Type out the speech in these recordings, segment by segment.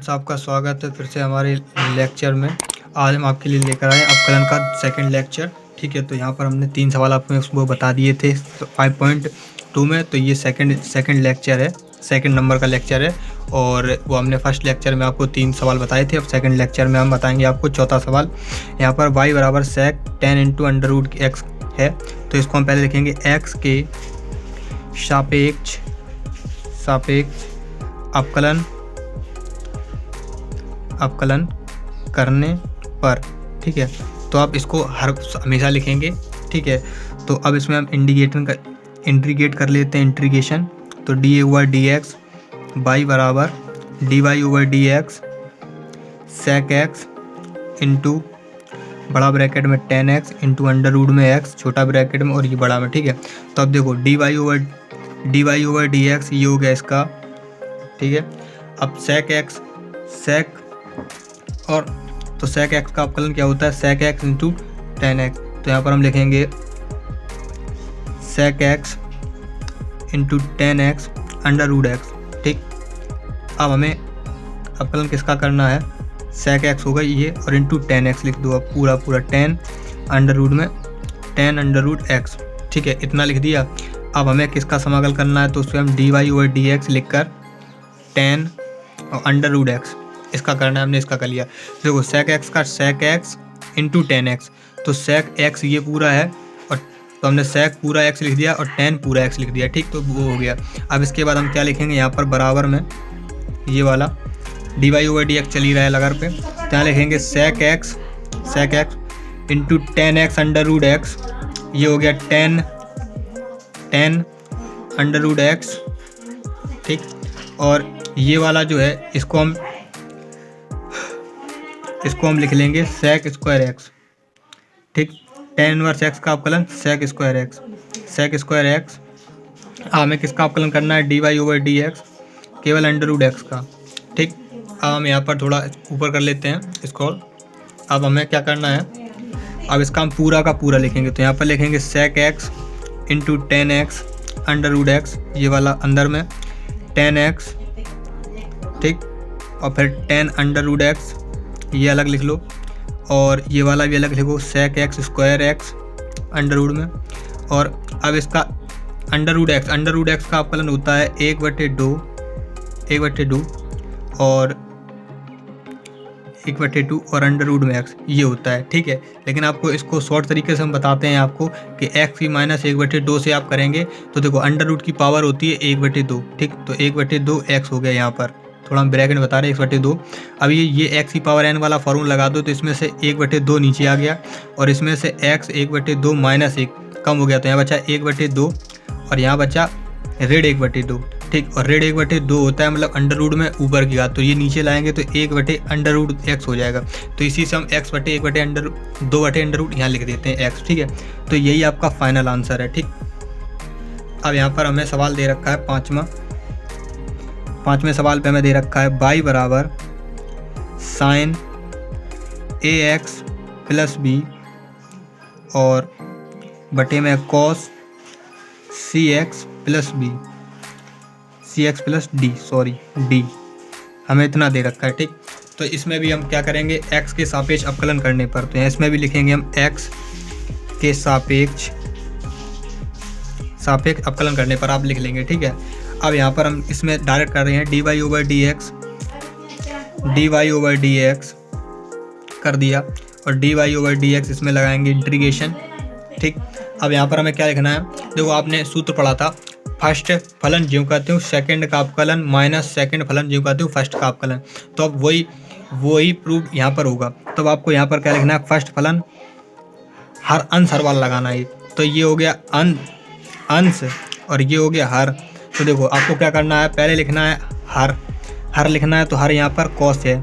Friends, आपका स्वागत है फिर से हमारे लेक्चर में। आज हम आपके लिए लेकर आए अवकलन का सेकंड लेक्चर। ठीक है, तो यहाँ पर हमने 3 सवाल आपको वो बता दिए थे 5.2 में। तो ये सेकंड लेक्चर है, सेकंड नंबर का लेक्चर है। और वो हमने फर्स्ट लेक्चर में आपको 3 सवाल बताए थे। अब सेकंड लेक्चर में हम बताएंगे आपको चौथा सवाल। यहाँ पर y बराबर sec 10 into under root X है। तो इसको हम पहले लिखेंगे x के सापेक्ष अवकलन करने पर। ठीक है, तो आप इसको हमेशा लिखेंगे। ठीक है, तो अब इसमें हम इंटीग्रेट कर लेते हैं। इंटीग्रेशन तो d over D x y बराबर d Y over D x sec x into बड़ा ब्रैकेट में 10x इंटू अंडर रूट में x छोटा ब्रैकेट में और ये बड़ा में। ठीक है, तो अब देखो D Y over D X ये हो गया इसका। ठीक है, अब सेक और तो सेक एक्स का अवकलन क्या होता है? Sec x into 10x। तो यहाँ पर हम लिखेंगे sec x into 10x under root X. ठीक, अब हमें अवकलन किसका करना है? सेक एक्स होगा ये और इंटू 10x लिख दो। अब पूरा 10 अंडर रूट में 10 अंडर रूट एक्स। ठीक है, इतना लिख दिया। अब हमें किसका समाकल करना है? तो उसमें हम D Y over D X लिख कर 10 और अंडर रूट एक्स इसका करना है। हमने इसका कर लिया। देखो सेक एक्स का सेक एक्स इंटू 10x, तो सेक एक्स ये पूरा है और तो हमने सेक पूरा x लिख दिया और 10 पूरा x लिख दिया। ठीक, तो वो हो गया। अब इसके बाद हम क्या लिखेंगे? यहाँ पर बराबर में ये वाला D Y over D X चल ही रहा है लगर पे, तो यहाँ लिखेंगे sec x into 10x under root X. ये हो गया 10 अंडर रूट एक्स। ठीक, और ये वाला जो है इसको हम लिख लेंगे सेक स्क्वायर एक्स। ठीक, 10 इनवर्स एक्स का अवकलन सेक स्क्वायर एक्स। हमें किसका अवकलन करना है? D Y over D X केवल अंडर रूट एक्स का। ठीक, अब हम यहाँ पर थोड़ा ऊपर कर लेते हैं इसको। अब हमें क्या करना है? अब इसका हम पूरा का पूरा लिखेंगे। तो यहाँ पर लिखेंगे sec x into 10x under root X, ये वाला अंदर में 10x। ठीक, और फिर 10 अंडर रूट एक्स ये अलग लिख लो और ये वाला भी अलग लिखो sec X square X under root में। और अब इसका अंडर रूट एक्स का अवकलन होता है 1/2 और 1/2 और अंडर रूट में x ये होता है। ठीक है, लेकिन आपको इसको शॉर्ट तरीके से हम बताते हैं आपको कि x की माइनस 1/2 से आप करेंगे तो देखो अंडर रूट की पावर होती है 1/2। ठीक, तो 1/2 x हो गया। यहाँ पर थोड़ा हम ब्रैकेट में बता रहे हैं 1/2। अब ये x की पावर n वाला फॉर्मूला लगा दो तो इसमें से 1/2 नीचे आ गया और इसमें से x 1/2 माइनस 1 कम हो गया। तो यहाँ बचा 1/2 और यहाँ बचा रेड 1/2। ठीक, और रेड 1/2 होता है मतलब अंडर रूट में ऊपर की घात, तो ये नीचे लाएंगे तो 1/√x हो जाएगा। तो इसी से हम x/1/2 अंडर रूट यहाँ लिख देते हैं x। ठीक है, तो यही आपका फाइनल आंसर है। ठीक, अब यहाँ पर हमें सवाल दे रखा है पाँचवें सवाल पे हमें दे रखा है y बराबर साइन ax प्लस b और बटे में कॉस cx प्लस d हमें इतना दे रखा है। ठीक, तो इसमें भी हम क्या करेंगे? x के सापेक्ष अवकलन करने पर, तो इसमें भी लिखेंगे हम x के सापेक्ष अवकलन करने पर आप लिख लेंगे। ठीक है, अब यहाँ पर हम इसमें डायरेक्ट कर रहे हैं D Y over D X कर दिया और D Y over D X इसमें लगाएंगे इंटीग्रेशन। ठीक, अब यहाँ पर हमें क्या लिखना है? देखो आपने सूत्र पढ़ा था फर्स्ट फलन ज्यों कहते हो सेकंड का अवकलन माइनस सेकंड फलन ज्यों कहते हो फर्स्ट का अवकलन। तो अब वही प्रूफ यहाँ पर होगा। तो आपको यहाँ पर क्या लिखना है? फर्स्ट फलन हर अंश हर वाला लगाना है। तो ये हो गया अंश और ये हो गया हर। तो देखो आपको क्या करना है? पहले लिखना है हर लिखना है। तो हर यहाँ पर कॉस है,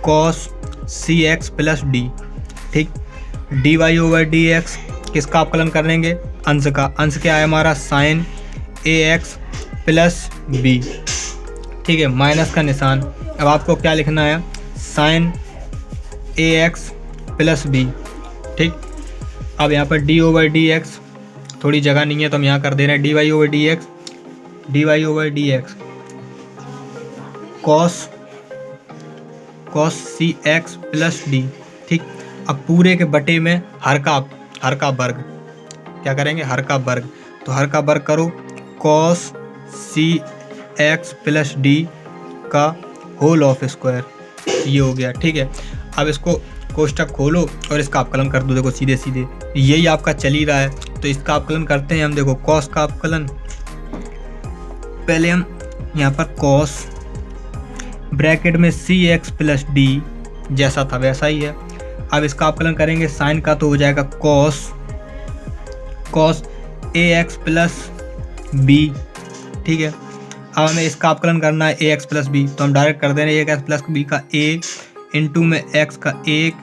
कॉस cx प्लस d। ठीक, D Y over D X किसका अवकलन करेंगे? अंश का। अंश क्या है हमारा? Sine ax plus b। ठीक है, माइनस का निशान। अब आपको क्या लिखना है? Sine ax plus b। ठीक, अब यहाँ पर डी ओवर डी एक्स थोड़ी जगह नहीं है तो हम यहाँ कर दे रहे हैं D Y over D x cos cos c x plus d. ठीक, अब पूरे के बटे में हर का वर्ग क्या करेंगे, हर का वर्ग। तो हर का वर्ग करो, cos c x plus D का होल ऑफ स्क्वायर, ये हो गया। ठीक है, अब इसको कोष्टक खोलो और इसका अवकलन कर दो। देखो सीधे सीधे यही आपका चल ही रहा है, तो इसका अवकलन करते हैं हम। देखो कॉस का अवकलन, पहले हम यहाँ पर कॉस ब्रैकेट में सी एक्स प्लस डी जैसा था वैसा ही है। अब इसका अवकलन करेंगे साइन का, तो हो जाएगा cos A x plus B. ठीक है, अब हमें इसका अवकलन करना है ए एक्स प्लस बी, तो हम डायरेक्ट कर दे रहे हैं ए एक्स प्लस बी का ए इंटू में एक्स का 1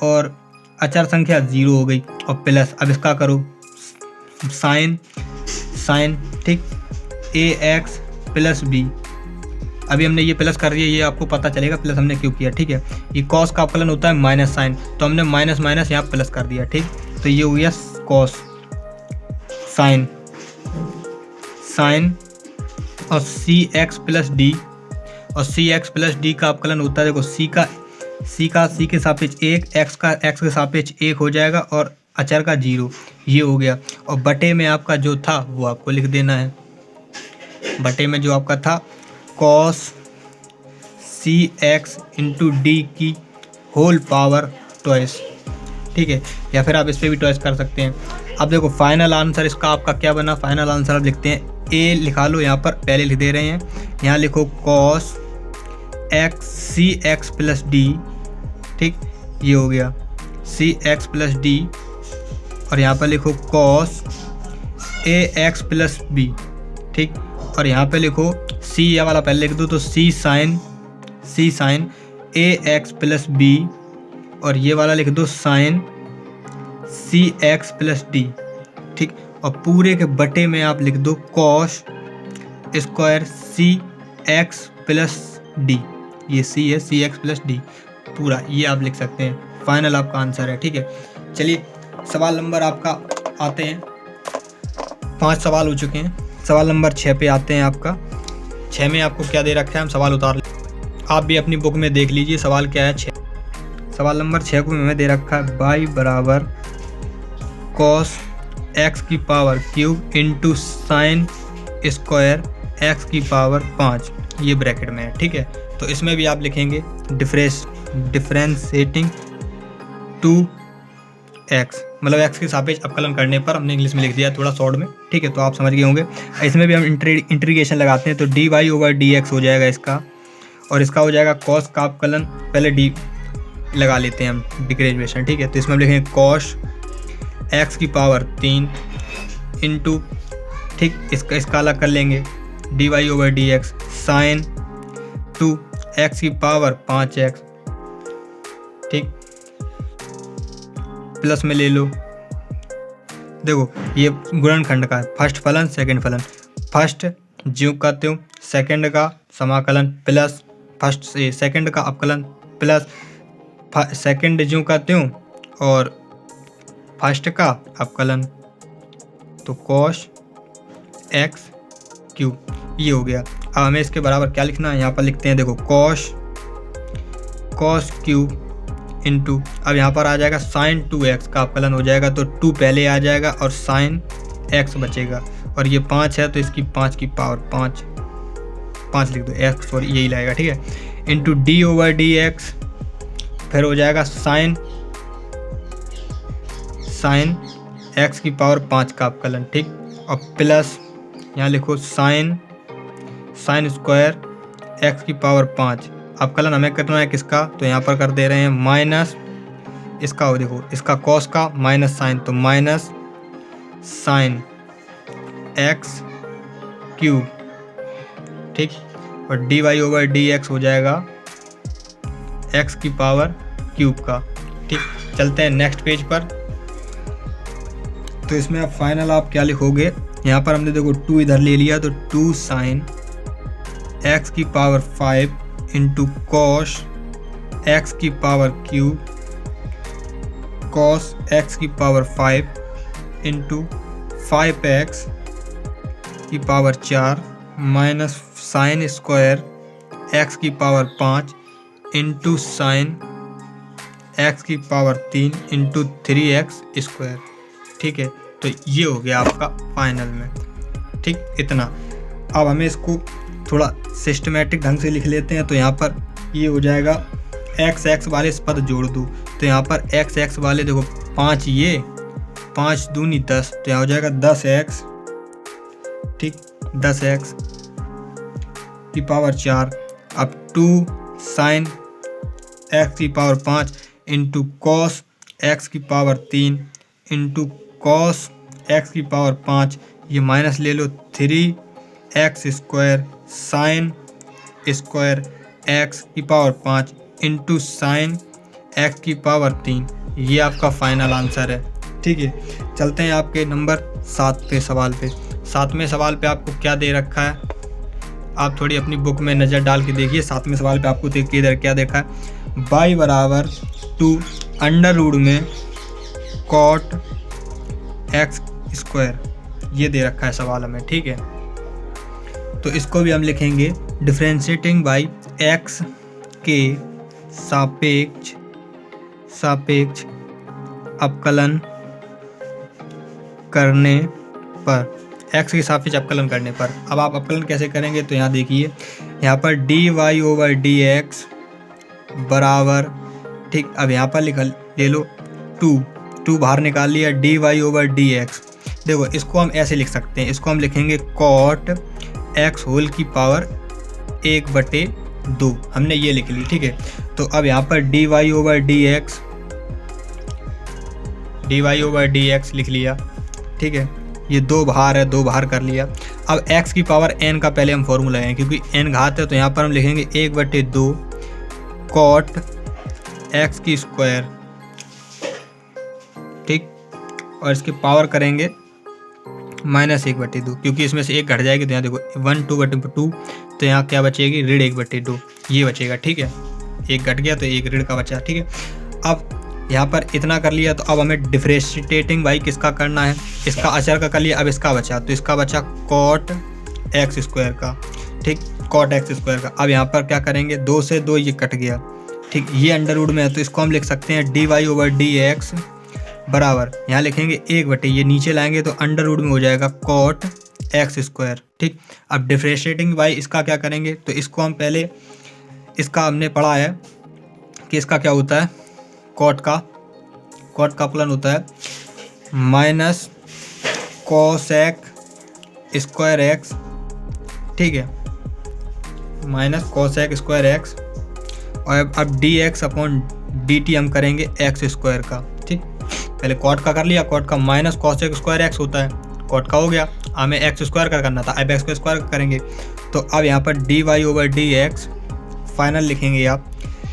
और अचर संख्या 0 हो गई और प्लस। अब इसका करो साइन, ठीक, ए एक्स प्लस बी। अभी हमने ये प्लस कर दिया, ये आपको पता चलेगा प्लस हमने क्यों किया। ठीक है, ये कॉस का अवकलन होता है माइनस साइन, तो हमने माइनस माइनस यहाँ प्लस कर दिया। ठीक, तो ये हो गया कॉस साइन और सी एक्स प्लस डी, और सी एक्स प्लस डी का अवकलन होता है, देखो सी के सापेक्ष 1, एक्स के सापेक्ष 1 हो जाएगा और अचर का 0, ये हो गया। और बटे में आपका जो था वो आपको लिख देना है। बटे में जो आपका था cos c x into D की होल पावर ट्वाइस। ठीक है, या फिर आप इस पर भी ट्वाइस कर सकते हैं। अब देखो फाइनल आंसर इसका आपका क्या बना, फाइनल आंसर आप लिखते हैं, ए लिखा लो यहाँ पर, पहले लिख दे रहे हैं, यहाँ लिखो कॉस एक्स सी एक्स प्लस डी। ठीक, ये हो गया सी एक्स प्लस डी, और यहाँ पर लिखो cos A x plus B. ठीक, और यहाँ पे लिखो सी, ये वाला पहले लिख दो, तो सी साइन ए एक्स प्लस बी, और ये वाला लिख दो साइन सी एक्स प्लस डी। ठीक, और पूरे के बटे में आप लिख दो कॉस स्क्वायर सी एक्स प्लस डी, ये सी है, सी एक्स प्लस डी पूरा, ये आप लिख सकते हैं। फाइनल आपका आंसर है। ठीक है, चलिए सवाल नंबर आपका आते हैं, 5 सवाल हो चुके हैं। सवाल नंबर 6 पे आते हैं। आपका 6 में आपको क्या दे रखा है, हम सवाल उतार लें, आप भी अपनी बुक में देख लीजिए सवाल क्या है। 6 सवाल नंबर 6 को हमें दे रखा है y बराबर कॉस एक्स की power cube into sine square x की पावर 5, ये ब्रैकेट में है। ठीक है, तो इसमें भी आप लिखेंगे डिफरेंशिएटिंग टू एक्स, मतलब एक्स के सापेक्ष अवकलन करने पर, हमने इंग्लिश में लिख दिया थोड़ा शॉर्ट में। ठीक है, तो आप समझ गए होंगे। इसमें भी हम इंटीग्रेशन लगाते हैं, तो D Y over D X हो जाएगा इसका, और इसका हो जाएगा कॉस का अवकलन, पहले डी लगा लेते हैं हम, डिग्रेजुएशन। ठीक है, तो इसमें हम लिखेंगे कॉस एक्स की पावर 3 इंटू, ठीक, इसका अलग कर लेंगे, D Y over D X sine 2 X की पावर 5x। ठीक, प्लस में ले लो, देखो ये गुणनखंड का है, फर्स्ट फलन सेकंड फलन, फर्स्ट ज्यों का त्यों, सेकंड का समाकलन प्लस फर्स्ट से सेकंड का अवकलन प्लस सेकंड ज्यों का त्यों और फर्स्ट का अवकलन, तो कॉस एक्स क्यूब, ये हो गया। अब हमें इसके बराबर क्या लिखना है, यहाँ पर लिखते हैं, देखो कॉस क्यूब इंटू, अब यहाँ पर आ जाएगा साइन 2x का अवकलन हो जाएगा, तो 2 पहले आ जाएगा और साइन x बचेगा, और ये 5 है तो इसकी 5 की पावर 5 लिख दो, x सॉरी यही लगेगा। ठीक है, into D over D x, फिर हो जाएगा साइन x की पावर 5 का अवकलन। ठीक, और प्लस यहाँ लिखो साइन स्क्वायर x की पावर 5, अवकलन हमें करना है किसका, तो यहाँ पर कर दे रहे हैं माइनस इसका, हो देखो इसका कॉस का माइनस साइन, तो माइनस साइन एक्स क्यूब। ठीक, और D Y over D X हो जाएगा एक्स की पावर क्यूब का। ठीक, चलते हैं नेक्स्ट पेज पर। तो इसमें अब फाइनल आप क्या लिखोगे, यहाँ पर हमने देखो 2 इधर ले लिया, तो 2 साइन एक्स की पावर 5 इंटू कॉस एक्स की पावर क्यूब, कॉस एक्स की पावर 5 इंटू 5x की power 4 minus sine square x की पावर 5 इंटू साइन एक्स की पावर 3 इंटू 3x स्क्वायर। ठीक है, तो ये हो गया आपका फाइनल में। ठीक, इतना। अब हमें इसको थोड़ा सिस्टमेटिक ढंग से लिख लेते हैं। तो यहाँ पर ये हो जाएगा x वाले इस पद जोड़ दूँ तो यहाँ पर x वाले देखो 5 ये 5 दूनी 10, तो यहाँ हो जाएगा 10x। ठीक, 10x की पावर 4। अब 2 साइन x की पावर 5 इंटू कॉस x की पावर 3 इंटू कॉस x की पावर 5, ये माइनस ले लो 3x square sine square x की पावर 5 इंटू साइन x की पावर 3। ये आपका फाइनल आंसर है। ठीक है, चलते हैं आपके नंबर 7वें सवाल पे। 7वें सवाल पे आपको क्या दे रखा है, आप थोड़ी अपनी बुक में नज़र डाल के देखिए। 7वें सवाल पे आपको इधर क्या देखा है, y बराबर 2 अंडर रूट में कॉट x स्क्वायर, ये दे रखा है सवाल हमें। ठीक है, तो इसको भी हम लिखेंगे डिफरेंशिएटिंग बाई x के सापेक्ष अवकलन करने पर, x के सापेक्ष अवकलन करने पर। अब आप अवकलन कैसे करेंगे, तो यहाँ देखिए, यहाँ पर dy/dx बराबर, ठीक, अब यहाँ पर ले लो 2 बाहर निकाल लिया, dy/dx। देखो इसको हम ऐसे लिख सकते हैं, इसको हम लिखेंगे कॉट x होल की पावर 1/2, हमने ये लिख ली। ठीक है, तो अब यहाँ पर dy/dx लिख लिया। ठीक है, ये 2 बाहर है, 2 बाहर कर लिया। अब x की पावर n का पहले हम फॉर्मूला लगाएंगे, क्योंकि n घात है, तो यहाँ पर हम लिखेंगे 1/2 कॉट x की स्क्वायर। ठीक, और इसके पावर करेंगे -1/2, क्योंकि इसमें से 1 घट जाएगी, तो यहाँ देखो 1 2/2, तो यहाँ क्या बचेगी, ऋण 1/2, ये बचेगा। ठीक है, 1 घट गया तो 1 ऋण का बचा। ठीक है, अब यहाँ पर इतना कर लिया, तो अब हमें डिफरेंशिएटिंग बाई किसका करना है, इसका अचर का कर लिया। अब इसका बचा, तो इसका बचा कॉट x स्क्वायर का। ठीक, कॉट x स्क्वायर का। अब यहाँ पर क्या करेंगे, 2 से 2 ये कट गया। ठीक, ये अंडर रूट में है, तो इसको हम लिख सकते हैं dy/dx बराबर, यहाँ लिखेंगे 1/, ये नीचे लाएंगे तो अंडर रूट में हो जाएगा कॉट x स्क्वायर। ठीक, अब डिफरेंशिएटिंग बाई इसका क्या करेंगे, तो इसको हम पहले, इसका हमने पढ़ा है कि इसका क्या होता है, कॉट का अवकलन होता है माइनस कोसेक स्क्वायर x। ठीक है, माइनस कोसेक स्क्वायर x, और अब dx अपॉन dt हम करेंगे x स्क्वायर का। ठीक, पहले कॉट का कर लिया, कॉट का माइनस कोसेक स्क्वायर x होता है, कॉट का हो गया, हमें x स्क्वायर का करना था, अब x को स्क्वायर करेंगे। तो अब यहाँ पर dy/dx फाइनल लिखेंगे आप,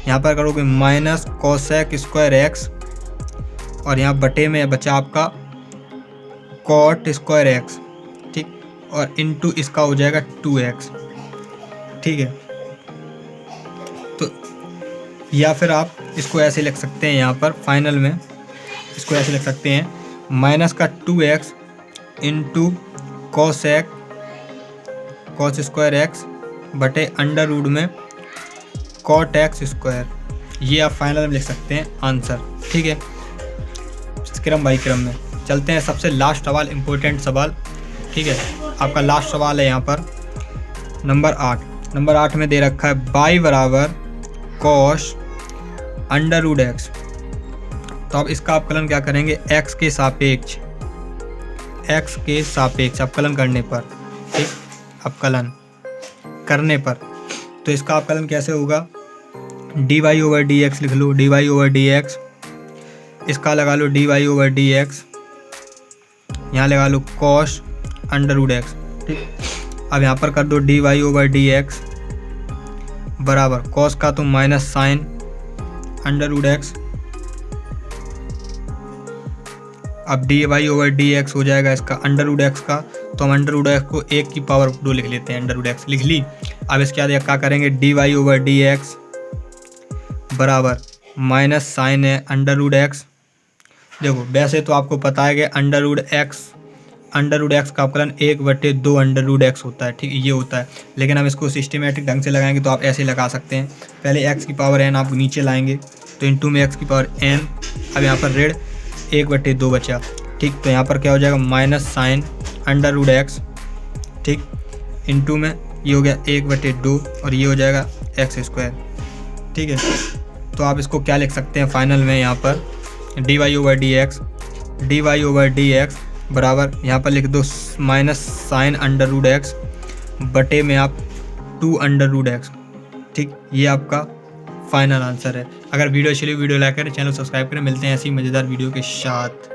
यहाँ पर करोगे माइनस कोसेक स्क्वायर x, और यहाँ बटे में बचा आपका कॉट स्क्वायर x। ठीक, और इनटू इसका हो जाएगा 2x। ठीक है, तो या फिर आप इसको ऐसे लिख सकते हैं, यहाँ पर फाइनल में इसको ऐसे लिख सकते हैं, माइनस का 2x into cos square x बटे अंडर रूट में कॉट x स्क्वायर। ये आप फाइनल में लिख सकते हैं आंसर। ठीक है, क्रम बाई क्रम में चलते हैं। सबसे लास्ट सवाल, इम्पोर्टेंट सवाल। ठीक है, आपका लास्ट सवाल है यहाँ पर नंबर 8। नंबर 8 में दे रखा है y बराबर कॉस अंडर रूट x। तो अब इसका अवकलन क्या करेंगे, x के सापेक्ष अवकलन करने पर। ठीक, अवकलन करने पर, तो इसका अवकलन कैसे होगा, dy/dx लिख लो, dy/dx, इसका लगा लो dy/dx, यहाँ लगा लो कॉस अंडर रूट x। ठीक, अब यहाँ पर कर दो dy/dx बराबर कॉस का तो minus sine under root x। अब dy/dx हो जाएगा इसका अंडर रूट x का, तो हम अंडर रूट x को 1 की पावर 2 लिख लेते हैं, अंडर रूट x लिख ली। अब इसके बाद क्या करेंगे, dy/dx बराबर माइनस साइन है अंडर रूट x। देखो वैसे तो आपको पता है कि under root x under root X का अवकलन 1/2 अंडर रूट एक्स होता है, ठीक, ये होता है। लेकिन हम इसको सिस्टमेटिक ढंग से लगाएंगे तो आप ऐसे लगा सकते हैं, पहले एक्स की पावर n आप नीचे लाएंगे तो इंटू में एक्स की पावर n, अब यहाँ पर ऋण 1/2 बचा, ठीक। तो यहाँ पर क्या हो जाएगा minus sine under root X, ठीक, इंटू में ये हो गया 1/2 और ये हो जाएगा एक्स स्क्वायर, ठीक है। तो आप इसको क्या लिख सकते हैं फाइनल में यहाँ पर dy over dx बराबर यहाँ पर लिख दो minus sine under root X बटे में आप 2 अंडर रूट एक्स, ठीक। ये आपका फाइनल आंसर है। अगर वीडियो अच्छी लगी वीडियो लाइक करें, चैनल सब्सक्राइब करें। मिलते हैं ऐसी मज़ेदार वीडियो के साथ।